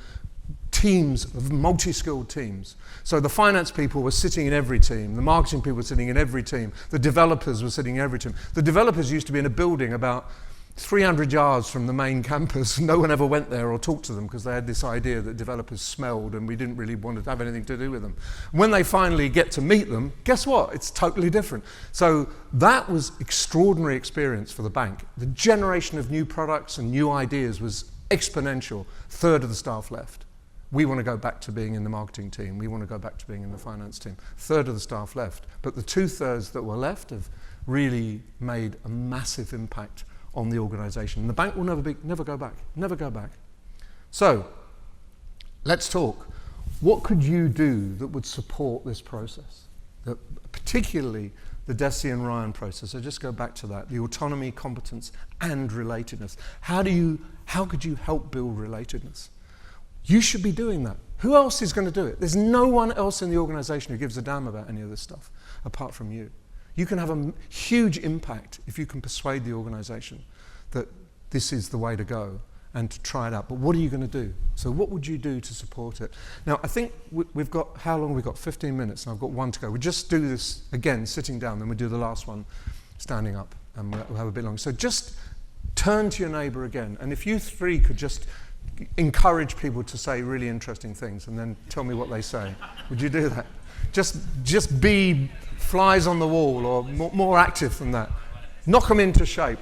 teams of multi-skilled teams. So the finance people were sitting in every team, the marketing people were sitting in every team, the developers were sitting in every team. The developers used to be in a building about 300 yards from the main campus. No one ever went there or talked to them because they had this idea that developers smelled and we didn't really want to have anything to do with them. When they finally get to meet them, guess what? It's totally different. So that was extraordinary experience for the bank. The generation of new products and new ideas was exponential. Third of the staff left. We want to go back to being in the marketing team. We want to go back to being in the finance team. Third of the staff left. But the 2/3 that were left have really made a massive impact on the organization. And the bank will never go back. So, let's talk. What could you do that would support this process? Particularly the Desi and Ryan process. So just go back to that. The autonomy, competence, and relatedness. How could you help build relatedness? You should be doing that. Who else is going to do it? There's no one else in the organization who gives a damn about any of this stuff apart from you. You can have a huge impact if you can persuade the organization that this is the way to go and to try it out. But what are you going to do? So what would you do to support it? Now, I think we've got, how long have we got? 15 minutes, and I've got one to go. We'll just do this again, sitting down, then we'll do the last one standing up, and we'll have a bit longer. So just turn to your neighbor again, and if you three could just encourage people to say really interesting things and then tell me what they say. Would you do that? Just be flies on the wall or more active than that. Knock them into shape.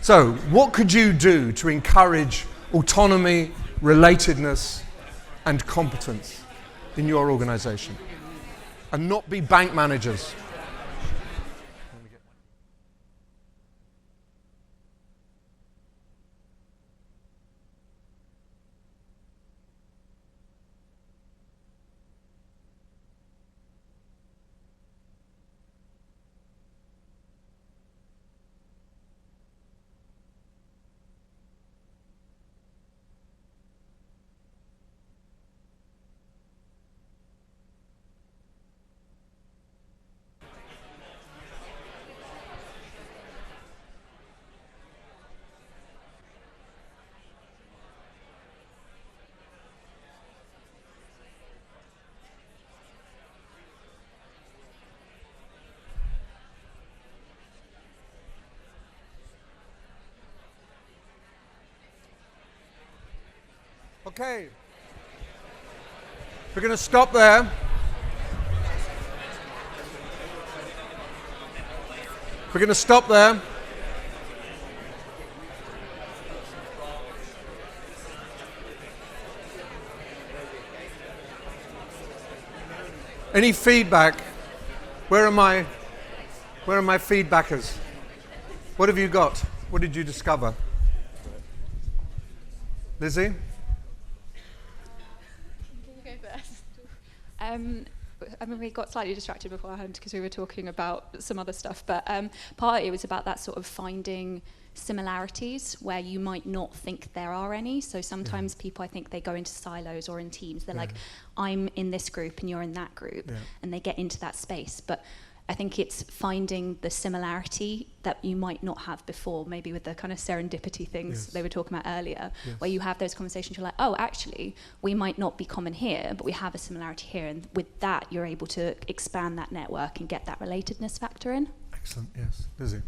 So, what could you do to encourage autonomy, relatedness, and competence in your organization? And not be bank managers. Okay, we're going to stop there. We're going to stop there. Any feedback? Where are my feedbackers? What have you got? What did you discover? Lizzie? I mean, we got slightly distracted beforehand because we were talking about some other stuff, but partly it was about that sort of finding similarities where you might not think there are any. So sometimes people, I think, they go into silos or in teams. They're like, I'm in this group and you're in that group, and they get into that space. But I think it's finding the similarity that you might not have before, maybe with the kind of serendipity things they were talking about earlier, where you have those conversations, you're like, oh, actually, we might not be common here, but we have a similarity here. And with that, you're able to expand that network and get that relatedness factor in. Excellent, yes. Lizzie?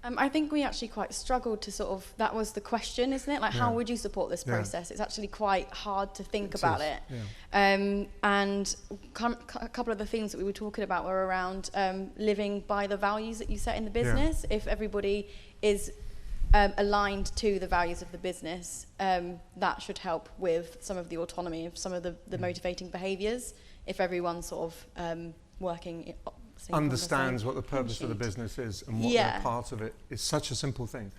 I think we actually quite struggled to sort of, that was the question, isn't it? Like, how would you support this process? It's actually quite hard to think about it. And a couple of the themes that we were talking about were around living by the values that you set in the business. If everybody is aligned to the values of the business, that should help with some of the autonomy of some of the motivating behaviours. If everyone's sort of working understands what the purpose of the business is and what their part of it is. Such a simple thing.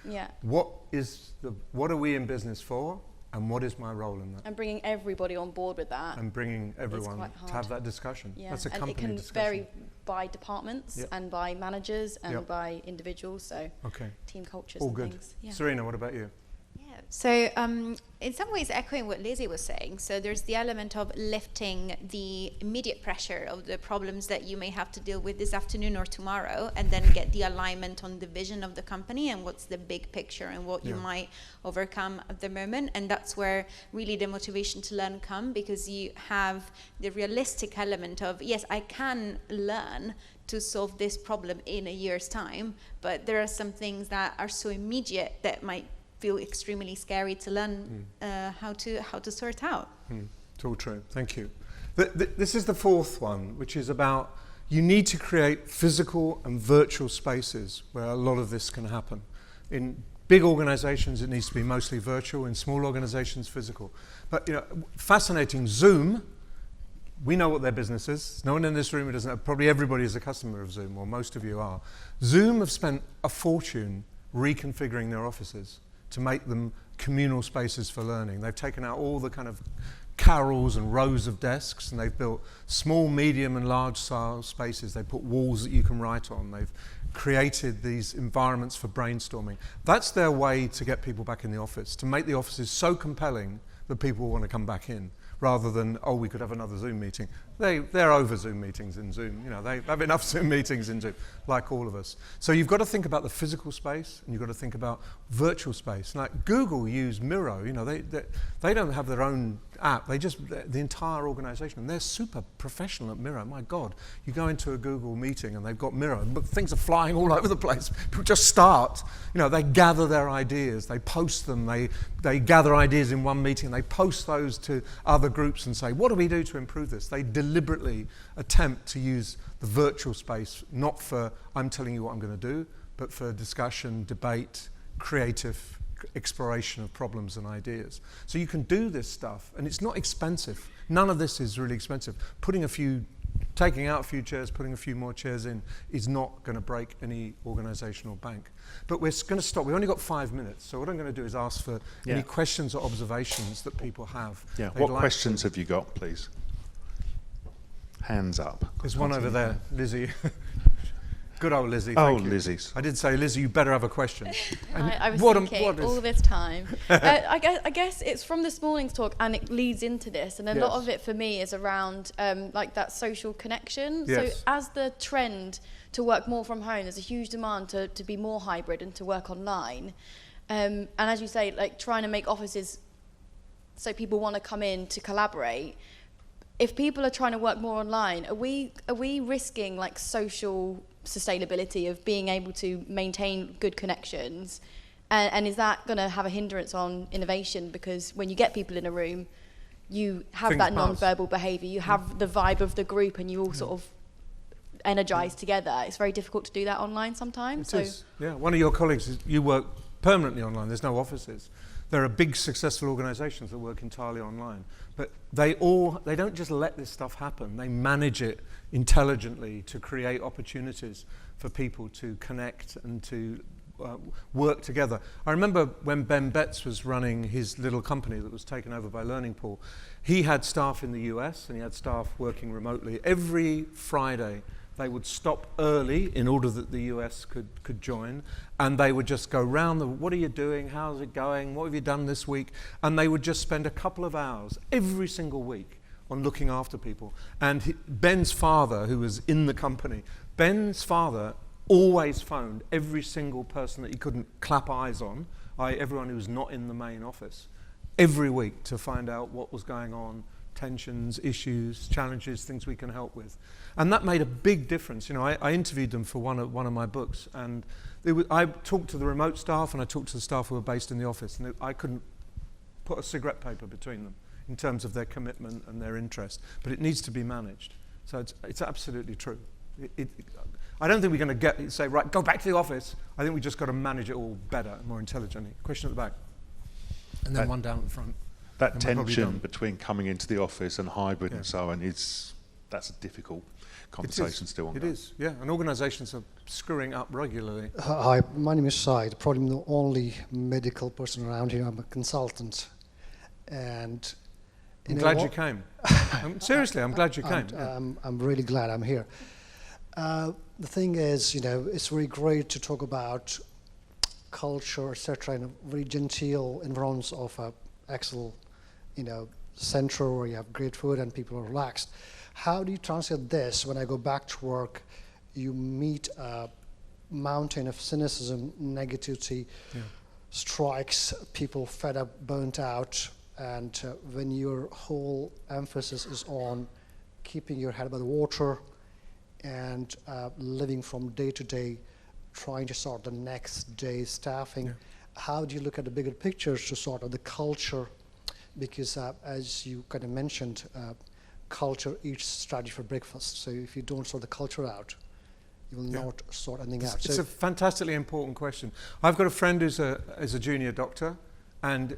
What are we in business for, and what is my role in that? And bringing everybody on board with that. And bringing everyone to have that discussion. That's a company discussion. And it can vary by departments and by managers and by individuals. So team cultures all and good. things. Serena, what about you? Yeah, So in some ways echoing what Lizzie was saying, so there's the element of lifting the immediate pressure of the problems that you may have to deal with this afternoon or tomorrow, and then get the alignment on the vision of the company and what's the big picture and what you might overcome at the moment. And that's where really the motivation to learn come, because you have the realistic element of, yes, I can learn to solve this problem in a year's time, but there are some things that are so immediate that might feel extremely scary to learn how to sort out. It's all true. Thank you. This is the fourth one, which is about you need to create physical and virtual spaces where a lot of this can happen. In big organizations, it needs to be mostly virtual. In small organizations, physical. But fascinating, Zoom, we know what their business is. No one in this room who doesn't know. Probably everybody is a customer of Zoom, or most of you are. Zoom have spent a fortune reconfiguring their offices to make them communal spaces for learning. They've taken out all the kind of carrels and rows of desks, and they've built small, medium, and large size spaces. They put walls that you can write on. They've created these environments for brainstorming. That's their way to get people back in the office, to make the offices so compelling that people want to come back in, rather than, oh, we could have another Zoom meeting. They're over Zoom meetings in Zoom. They have enough Zoom meetings in Zoom, like all of us. So you've got to think about the physical space, and you've got to think about virtual space. Like Google use Miro. They don't have their own app. They just, the entire organization, and they're super professional at Miro. My God, you go into a Google meeting and they've got Miro, but things are flying all over the place. People just start. They gather their ideas, they post them, they gather ideas in one meeting, they post those to other groups and say, what do we do to improve this? They deliberately attempt to use the virtual space, not for I'm telling you what I'm going to do, but for discussion, debate, creative exploration of problems and ideas. So you can do this stuff, and it's not expensive. None of this is really expensive. Taking out a few chairs, putting a few more chairs in is not going to break any organizational bank. But we're going to stop. We've only got 5 minutes, so what I'm going to do is ask for any questions or observations that people have. Yeah. What questions have you got, please? Hands up. There's one over there, Lizzie. Good old Lizzie. Oh, thank you. Lizzie's. I did say, Lizzie, you better have a question. I was thinking all this time. I guess it's from this morning's talk, and it leads into this, and a lot of it for me is around like that social connection. Yes. So as the trend to work more from home, there's a huge demand to be more hybrid and to work online. And as you say, like trying to make offices so people want to come in to collaborate. If people are trying to work more online, are we risking like social sustainability of being able to maintain good connections, and is that going to have a hindrance on innovation? Because when you get people in a room, you have Things that pass. non-verbal behaviour, you have the vibe of the group, and you all sort of energise together. It's very difficult to do that online sometimes. It is. Yeah, one of your colleagues, you work permanently online. There's no offices. There are big successful organizations that work entirely online, but they don't just let this stuff happen. They manage it intelligently to create opportunities for people to connect and to work together. I remember when Ben Betts was running his little company that was taken over by Learning Pool, he had staff in the US and he had staff working remotely. Every Friday they would stop early in order that the US could join, and they would just go round what are you doing, how's it going, what have you done this week, and they would just spend a couple of hours every single week on looking after people. And Ben's father, who was in the company, Ben's father always phoned every single person that he couldn't clap eyes on, everyone who was not in the main office, every week to find out what was going on, tensions, issues, challenges, things we can help with. And that made a big difference. I interviewed them for one of my books, and I talked to the remote staff and I talked to the staff who were based in the office, and I couldn't put a cigarette paper between them in terms of their commitment and their interest. But it needs to be managed. So it's absolutely true. I don't think we're going to say, right, go back to the office. I think we just got to manage it all better and more intelligently. Question at the back. And then one down at the front. That tension between coming into the office and hybrid and so on, that's a difficult conversation still ongoing. It is, yeah. And organisations are screwing up regularly. Hi, my name is Said. Probably the only medical person around here. I'm a consultant. And I'm glad you came. Seriously, I'm glad you came. I'm really glad I'm here. The thing is, it's really great to talk about culture, etc., in a very genteel environs of a Excel, center where you have great food and people are relaxed. How do you translate this when I go back to work? You meet a mountain of cynicism, negativity, strikes, people fed up, burnt out, and when your whole emphasis is on keeping your head above the water and living from day to day, trying to sort the next day's staffing, how do you look at the bigger picture to sort of the culture? Because as you kind of mentioned, culture eats strategy for breakfast. So if you don't sort the culture out, you will not sort anything out. It's a fantastically important question. I've got a friend who's a junior doctor, and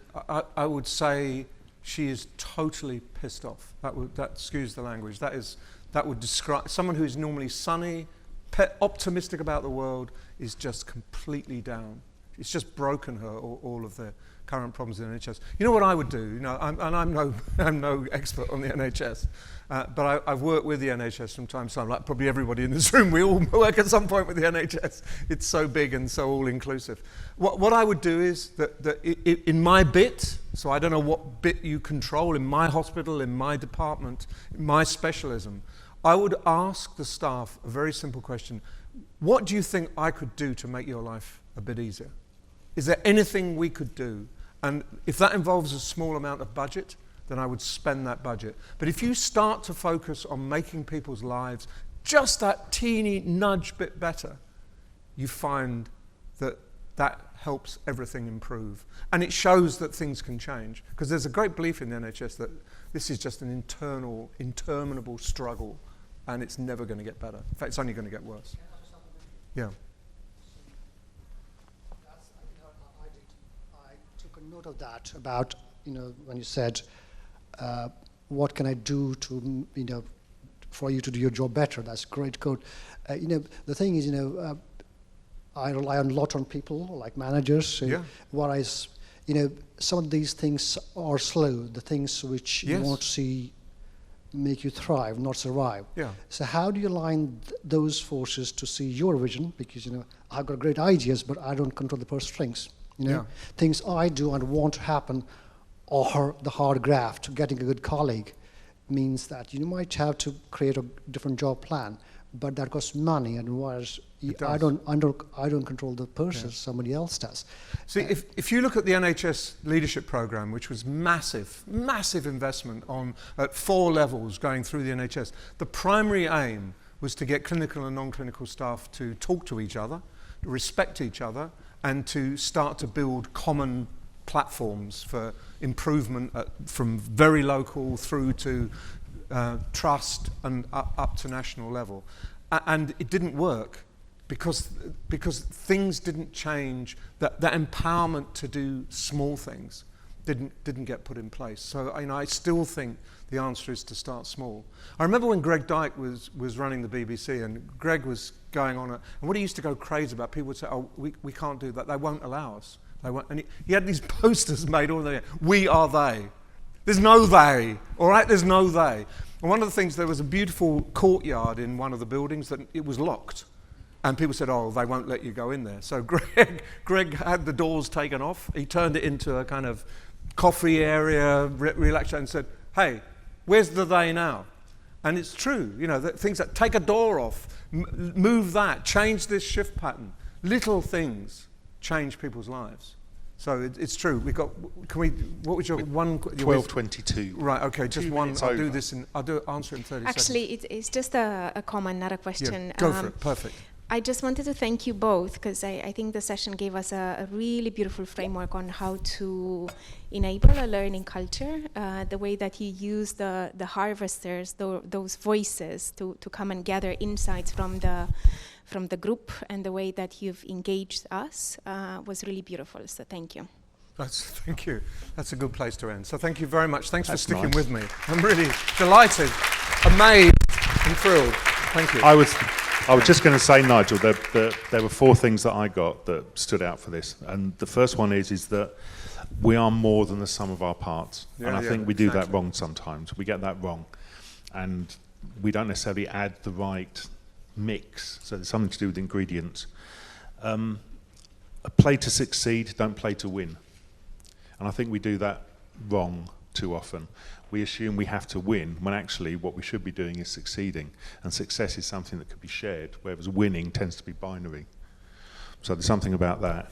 I would say she is totally pissed off. That excuse the language. That would describe someone who's normally sunny, optimistic about the world, is just completely down. It's just broken her, all of the current problems in the NHS. You know what I would do? I'm no expert on the NHS, but I've worked with the NHS from time to time, like probably everybody in this room. We all work at some point with the NHS. It's so big and so all-inclusive. What I would do is that in my bit, so I don't know what bit you control, in my hospital, in my department, in my specialism, I would ask the staff a very simple question. What do you think I could do to make your life a bit easier? Is there anything we could do? And if that involves a small amount of budget, then I would spend that budget. But if you start to focus on making people's lives just that teeny nudge bit better, you find that helps everything improve. And it shows that things can change. Because there's a great belief in the NHS that this is just an interminable struggle, and it's never going to get better. In fact, it's only going to get worse. Yeah. Note of that about when you said what can I do to for you to do your job better. That's a great quote. The thing is I rely a lot on people like managers. Whereas some of these things are slow. The things which you want to see make you thrive, not survive. So how do you align those forces to see your vision? Because I've got great ideas, but I don't control the purse strings. Things I do and want to happen, or the hard graft, getting a good colleague, means that you might have to create a different job plan, but that costs money, and whereas I don't control the purses, somebody else does. See, if you look at the NHS leadership program, which was massive investment at 4 levels going through the NHS, the primary aim was to get clinical and non-clinical staff to talk to each other, to respect each other, and to start to build common platforms for improvement from very local through to trust and up to national level. And it didn't work because things didn't change. That empowerment to do small things didn't get put in place. So I still think the answer is to start small. I remember when Greg Dyke was running the BBC, and Greg was going on and what he used to go crazy about, people would say, oh, we can't do that, they won't allow us. They won't. And he had these posters made all the we are they. There's no they, all right, there's no they. And one of the things, there was a beautiful courtyard in one of the buildings that it was locked. And people said, oh, they won't let you go in there. So Greg had the doors taken off. He turned it into a kind of coffee area, relaxation, and said, hey, where's the they now? And it's true, things that take a door off, move that, change this shift pattern. Little things change people's lives. So it's true. What was your one? 12:22. Right, okay, just one. I'll do this answer in 30 seconds. Actually, it's just a comment, not a question. Yeah, go for it, perfect. I just wanted to thank you both, because I think the session gave us a really beautiful framework on how to enable a learning culture, the way that you use the harvesters, those voices to come and gather insights from the group, and the way that you've engaged us was really beautiful, so thank you. Thank you. That's a good place to end. So thank you very much. Thanks for sticking with me. I'm really delighted, amazed, and thrilled. Thank you. I was just going to say, Nigel, there were 4 things that I got that stood out for this. And the first one is that we are more than the sum of our parts. And I think we do that wrong sometimes. We get that wrong. And we don't necessarily add the right mix. So there's something to do with ingredients. play to succeed, don't play to win. And I think we do that wrong too often. We assume we have to win, when actually what we should be doing is succeeding. And success is something that could be shared, whereas winning tends to be binary. So there's something about that.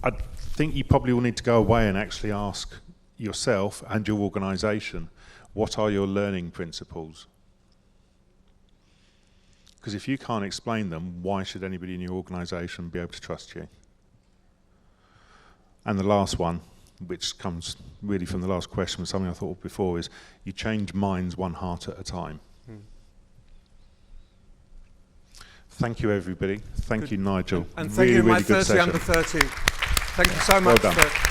I think you probably will need to go away and actually ask yourself and your organisation, what are your learning principles? Because if you can't explain them, why should anybody in your organisation be able to trust you? And the last one, which comes really from the last question, was something I thought of before, is you change minds one heart at a time. Thank you, everybody. Thank you, Nigel. And really, thank you, my really good 30 session. under 30. Thank you so Well much done. for